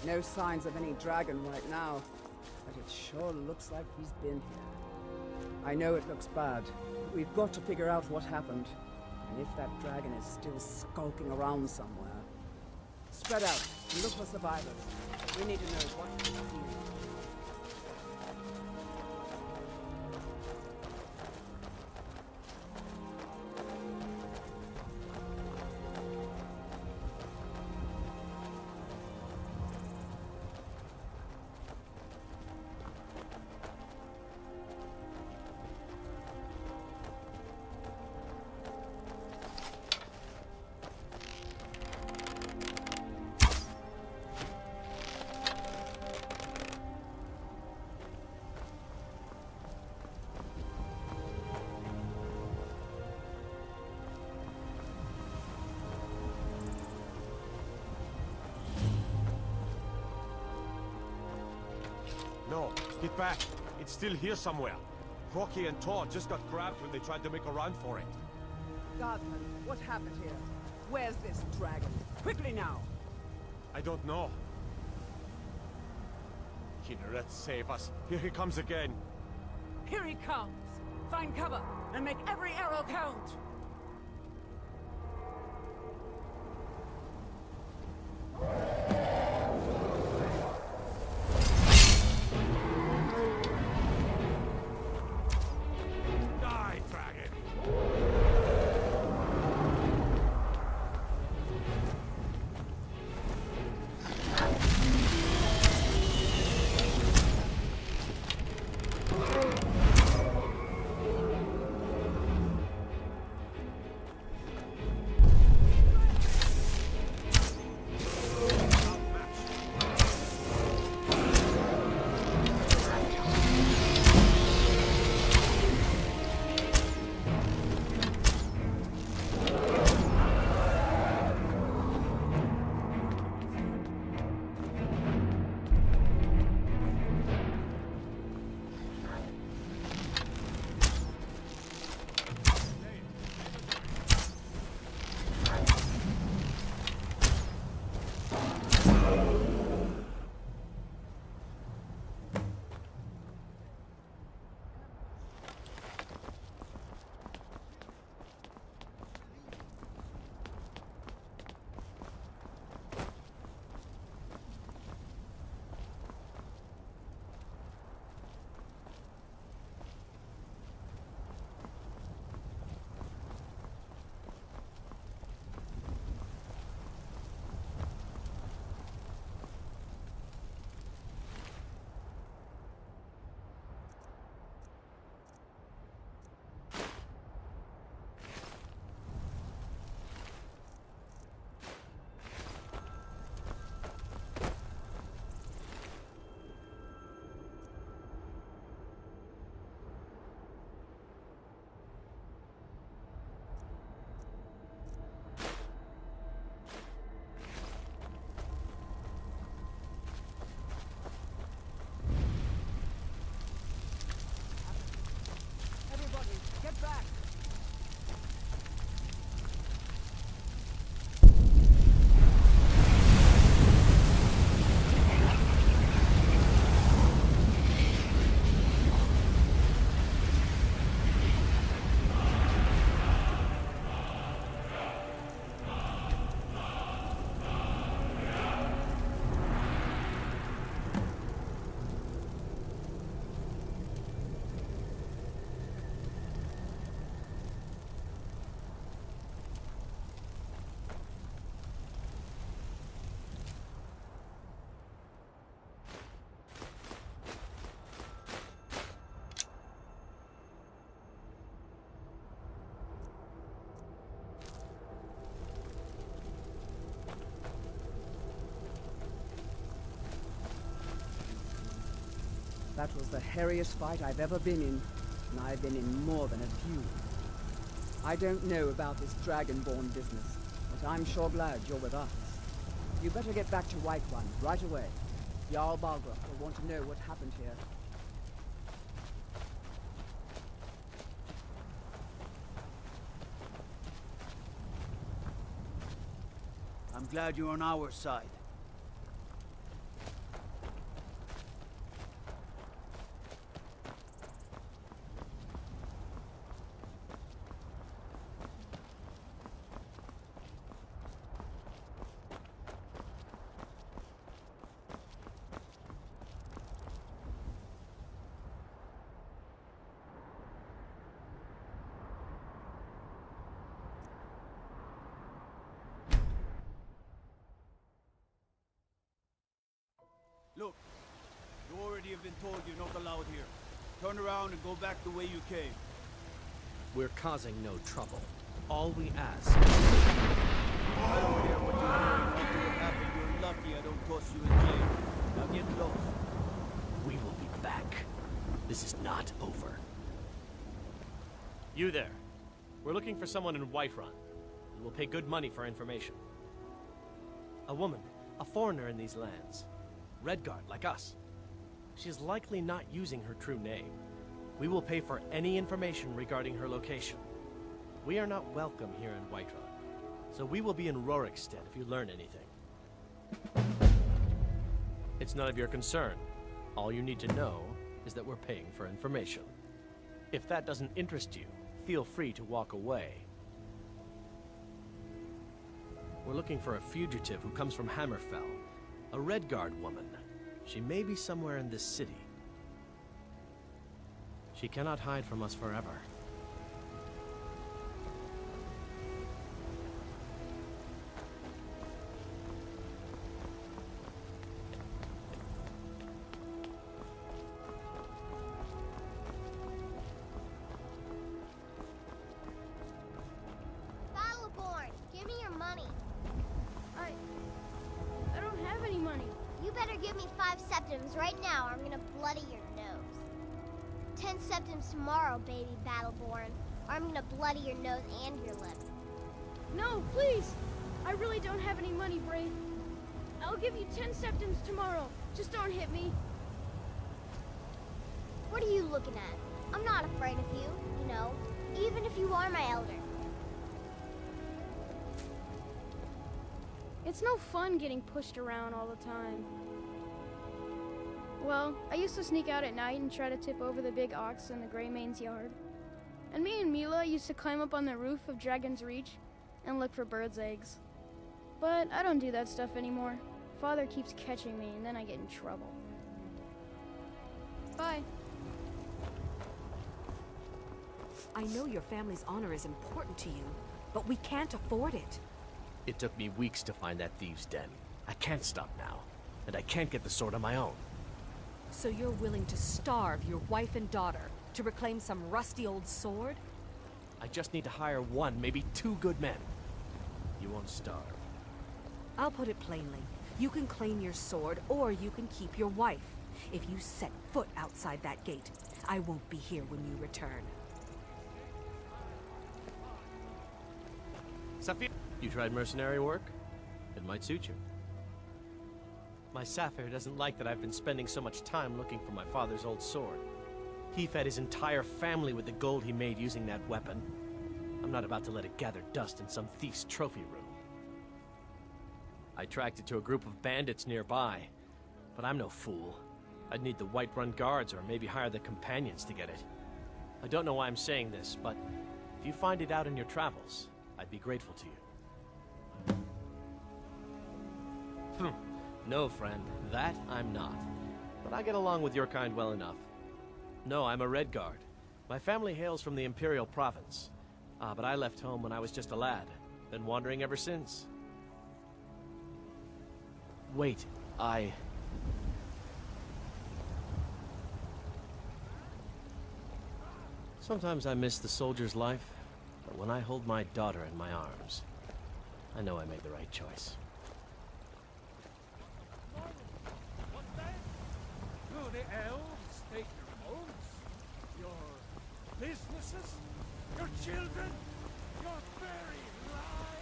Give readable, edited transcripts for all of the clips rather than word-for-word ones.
No signs of any dragon right now, but it sure looks like he's been here. I know it looks bad, but we've got to figure out what happened, and if that dragon is still skulking around somewhere. Spread out and look for survivors. We need to know what he's doing. No, get back. It's still here somewhere. Rocky and Todd just got grabbed when they tried to make a run for it. Guardsman, what happened here? Where's this dragon? Quickly now! I don't know. Kynareth, save us. Here he comes again. Here he comes! Find cover and make every arrow count! That was the hairiest fight I've ever been in, and I've been in more than a few. I don't know about this Dragonborn business, but I'm sure glad you're with us. You better get back to Whiterun right away. Jarl Balgruuf will want to know what happened here. I'm glad you're on our side. Look, you already have been told you're not allowed here. Turn around and go back the way you came. We're causing no trouble. All we ask... I don't care what you're doing. After what happened, you're lucky I don't toss you in jail. Now get lost. We will be back. This is not over. You there. We're looking for someone in Whiterun. We will pay good money for information. A woman, a foreigner in these lands. Redguard, like us. She is likely not using her true name. We will pay for any information regarding her location. We are not welcome here in Whiterun, so we will be in Rorikstead if you learn anything. It's none of your concern. All you need to know is that we're paying for information. If that doesn't interest you, feel free to walk away. We're looking for a fugitive who comes from Hammerfell, a Redguard woman. She may be somewhere in this city. She cannot hide from us forever. Battleborn, give me your money. I don't have any money. You better give me 5 septims right now or I'm gonna bloody your nose. 10 septims tomorrow, baby Battleborn, or I'm gonna bloody your nose and your lip. No, please! I really don't have any money, Brave. I'll give you 10 septims tomorrow. Just don't hit me. What are you looking at? I'm not afraid of you, you know, even if you are my elder. It's no fun getting pushed around all the time. Well, I used to sneak out at night and try to tip over the big ox in the Greymane's yard. And me and Mila used to climb up on the roof of Dragon's Reach and look for birds' eggs. But I don't do that stuff anymore. Father keeps catching me and then I get in trouble. Bye. I know your family's honor is important to you, but we can't afford it. It took me weeks to find that thieves' den. I can't stop now, and I can't get the sword on my own. So you're willing to starve your wife and daughter to reclaim some rusty old sword? I just need to hire 1, maybe 2 good men. You won't starve. I'll put it plainly. You can claim your sword, or you can keep your wife. If you set foot outside that gate, I won't be here when you return. Saphir, you tried mercenary work? It might suit you. My Saphir doesn't like that I've been spending so much time looking for my father's old sword. He fed his entire family with the gold he made using that weapon. I'm not about to let it gather dust in some thief's trophy room. I tracked it to a group of bandits nearby, but I'm no fool. I'd need the Whiterun guards or maybe hire the companions to get it. I don't know why I'm saying this, but if you find it out in your travels, I'd be grateful to you. No, friend, that I'm not. But I get along with your kind well enough. No, I'm a Redguard. My family hails from the Imperial Province. But I left home when I was just a lad. Been wandering ever since. Wait, Sometimes I miss the soldier's life, but when I hold my daughter in my arms, I know I made the right choice. Do the elves take your homes? Your businesses? Your children? Your very lives?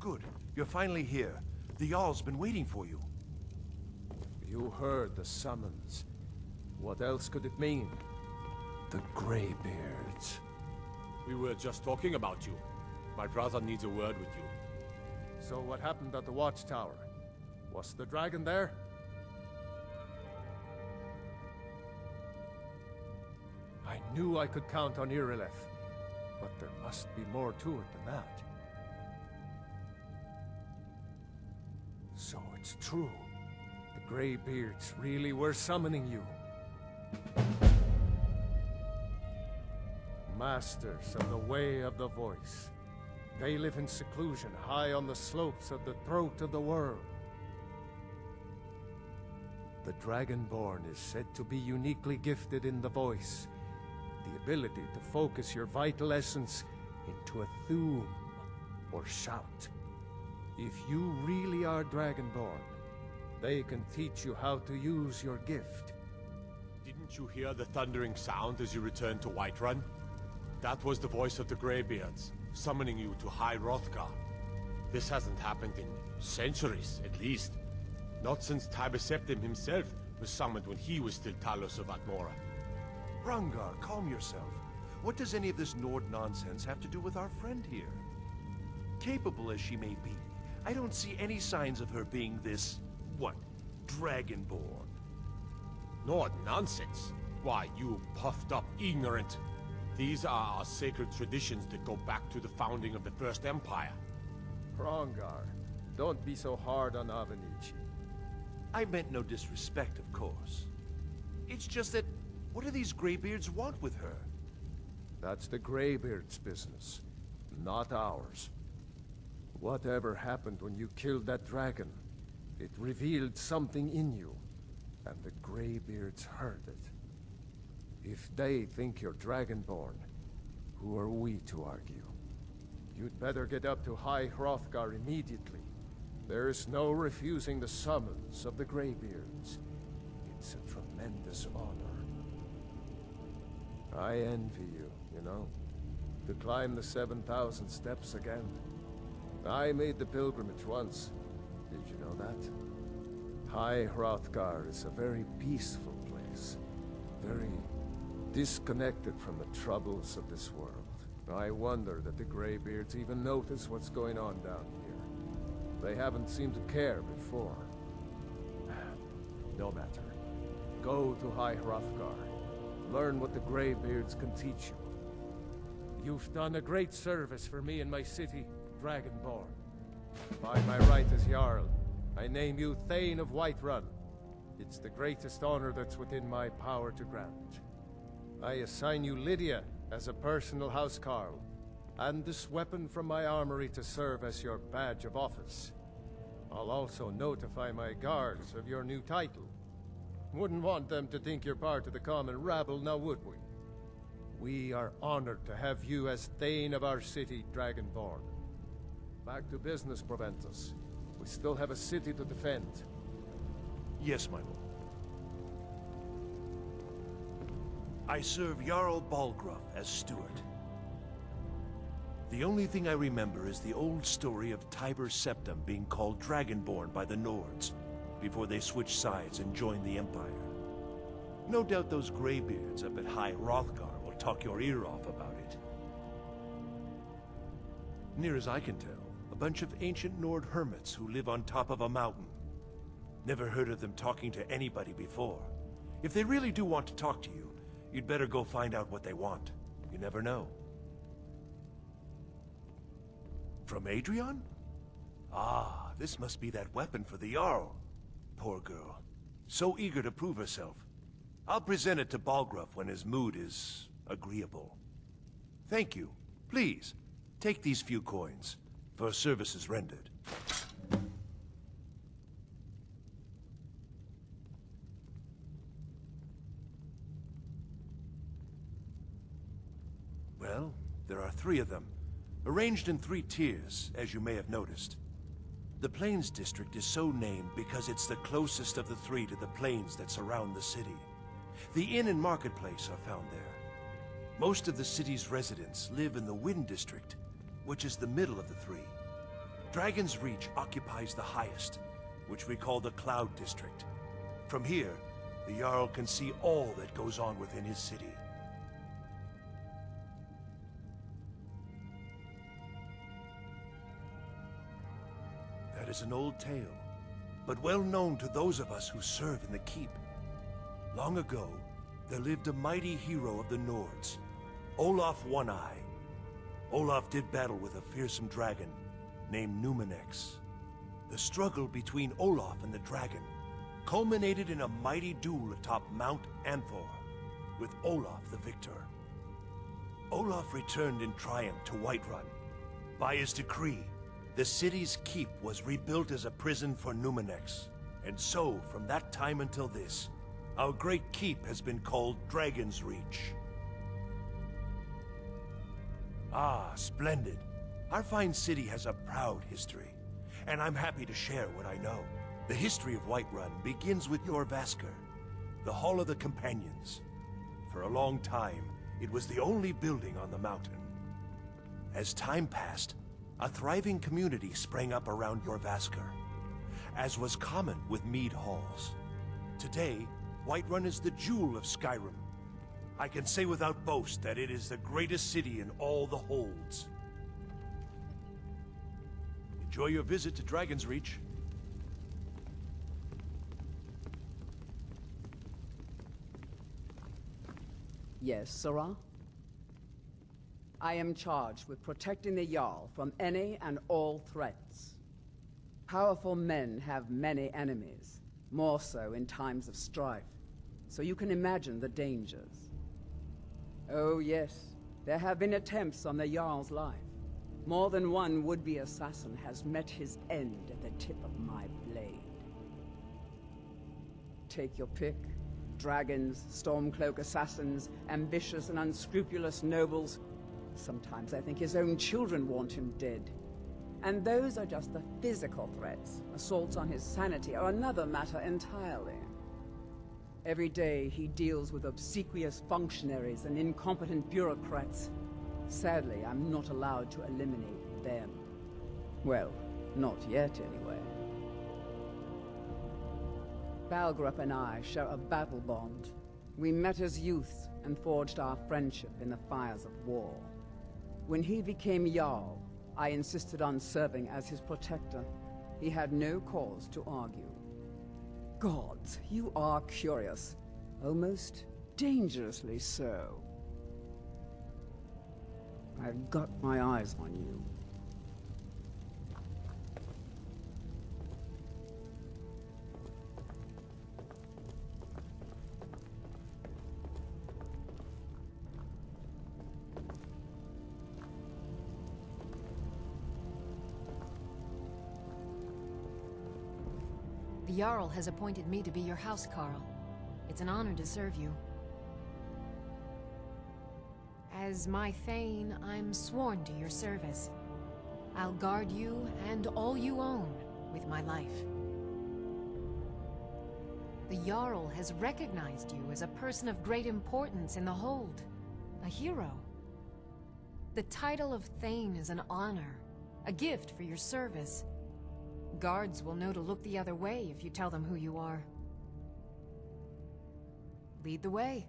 Good. You're finally here. The Jarl's been waiting for you. You heard the summons. What else could it mean? The Greybeards. We were just talking about you. My brother needs a word with you. So what happened at the watchtower? Was the dragon there? I knew I could count on Irileth, but there must be more to it than that. So it's true. The Greybeards really were summoning you. Masters of the Way of the Voice. They live in seclusion high on the slopes of the throat of the world. The Dragonborn is said to be uniquely gifted in the voice, the ability to focus your vital essence into a thum, or shout. If you really are Dragonborn, they can teach you how to use your gift. Didn't you hear the thundering sound as you returned to Whiterun? That was the voice of the Greybeards, summoning you to High Hrothgar. This hasn't happened in centuries, at least. Not since Tiber Septim himself was summoned when he was still Talos of Atmora. Hrongar, calm yourself. What does any of this Nord nonsense have to do with our friend here? Capable as she may be, I don't see any signs of her being this, what, Dragonborn. Nord nonsense? Why, you puffed up ignorant. These are our sacred traditions that go back to the founding of the First Empire. Hrongar, don't be so hard on Avenici. I meant no disrespect, of course. It's just that, what do these Greybeards want with her? That's the Greybeards' business, not ours. Whatever happened when you killed that dragon, it revealed something in you, and the Greybeards heard it. If they think you're Dragonborn, who are we to argue? You'd better get up to High Hrothgar immediately. There's no refusing the summons of the Greybeards. It's a tremendous honor. I envy you, you know? To climb the 7,000 steps again. I made the pilgrimage once. Did you know that? High Hrothgar is a very peaceful place. Very disconnected from the troubles of this world. I wonder that the Greybeards even notice what's going on down here. They haven't seemed to care before. No matter. Go to High Hrothgar. Learn what the Greybeards can teach you. You've done a great service for me and my city, Dragonborn. By my right as Jarl, I name you Thane of Whiterun. It's the greatest honor that's within my power to grant. I assign you Lydia as a personal housecarl, and this weapon from my armory to serve as your badge of office. I'll also notify my guards of your new title. Wouldn't want them to think you're part of the common rabble, now would we? We are honored to have you as Thane of our city, Dragonborn. Back to business, Proventus. We still have a city to defend. Yes, my lord. I serve Jarl Balgruuf as steward. The only thing I remember is the old story of Tiber Septim being called Dragonborn by the Nords, before they switched sides and joined the Empire. No doubt those Greybeards up at High Hrothgar will talk your ear off about it. Near as I can tell, a bunch of ancient Nord hermits who live on top of a mountain. Never heard of them talking to anybody before. If they really do want to talk to you, you'd better go find out what they want. You never know. From Adrian? Ah, this must be that weapon for the Jarl. Poor girl. So eager to prove herself. I'll present it to Balgruuf when his mood is agreeable. Thank you. Please, take these few coins for services rendered. Well, there are 3 of them, arranged in 3 tiers, as you may have noticed. The Plains District is so named because it's the closest of the 3 to the plains that surround the city. The inn and marketplace are found there. Most of the city's residents live in the Wind District, which is the middle of the 3. Dragon's Reach occupies the highest, which we call the Cloud District. From here, the Jarl can see all that goes on within his city. That is an old tale, but well known to those of us who serve in the keep. Long ago, there lived a mighty hero of the Nords, Olaf One-Eye. Olaf did battle with a fearsome dragon named Numenex. The struggle between Olaf and the dragon culminated in a mighty duel atop Mount Anthor, with Olaf the victor. Olaf returned in triumph to Whiterun. By his decree, the city's keep was rebuilt as a prison for Numenex. And so, from that time until this, our great keep has been called Dragon's Reach. Ah, splendid. Our fine city has a proud history, and I'm happy to share what I know. The history of Whiterun begins with Jorrvaskr, the Hall of the Companions. For a long time, it was the only building on the mountain. As time passed, a thriving community sprang up around Jorrvaskr, as was common with mead halls. Today, Whiterun is the jewel of Skyrim. I can say without boast that it is the greatest city in all the holds. Enjoy your visit to Dragon's Reach. Yes, Sirrah? I am charged with protecting the Jarl from any and all threats. Powerful men have many enemies, more so in times of strife, so you can imagine the dangers. Oh yes, there have been attempts on the Jarl's life. More than one would-be assassin has met his end at the tip of my blade. Take your pick. Dragons, Stormcloak assassins, ambitious and unscrupulous nobles. Sometimes I think his own children want him dead. And those are just the physical threats. Assaults on his sanity are another matter entirely. Every day he deals with obsequious functionaries and incompetent bureaucrats. Sadly, I'm not allowed to eliminate them. Well, not yet anyway. Balgrup and I share a battle bond. We met as youths and forged our friendship in the fires of war. When he became Jarl, I insisted on serving as his protector. He had no cause to argue. Gods, you are curious. Almost dangerously so. I've got my eyes on you. The Jarl has appointed me to be your housecarl. It's an honor to serve you. As my Thane, I'm sworn to your service. I'll guard you and all you own with my life. The Jarl has recognized you as a person of great importance in the Hold, a hero. The title of Thane is an honor, a gift for your service. Guards will know to look the other way if you tell them who you are. Lead the way.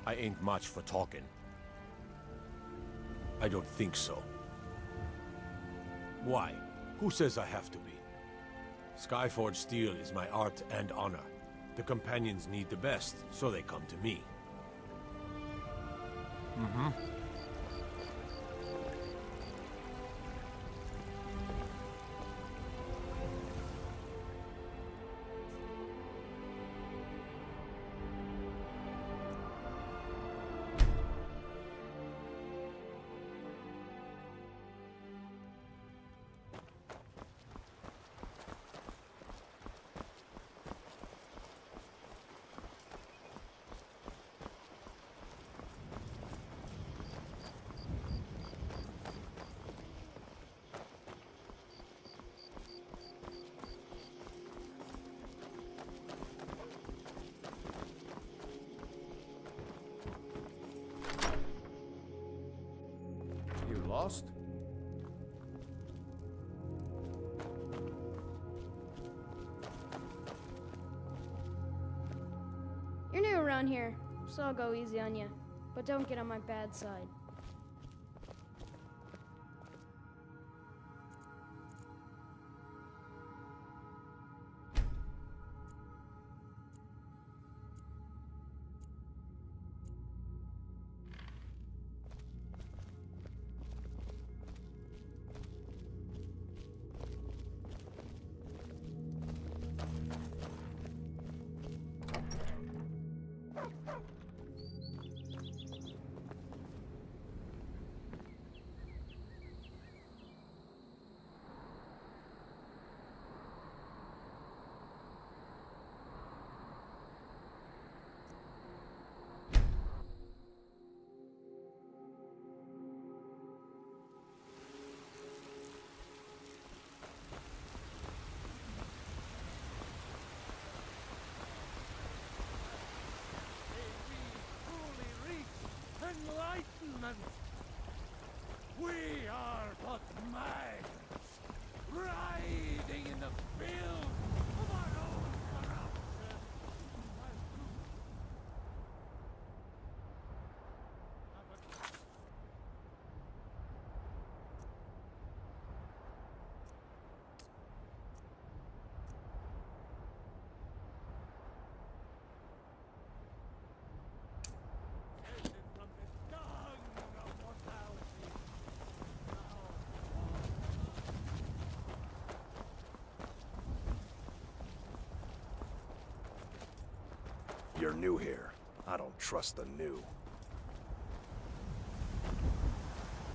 I ain't much for talking. I don't think so. Why? Who says I have to be? Skyforged steel is my art and honor. The companions need the best, so they come to me. around here, so I'll go easy on you. But don't get on my bad side. Enlightenment! We are but migrants, riding in the field of our own corruption. You're new here. I don't trust the new.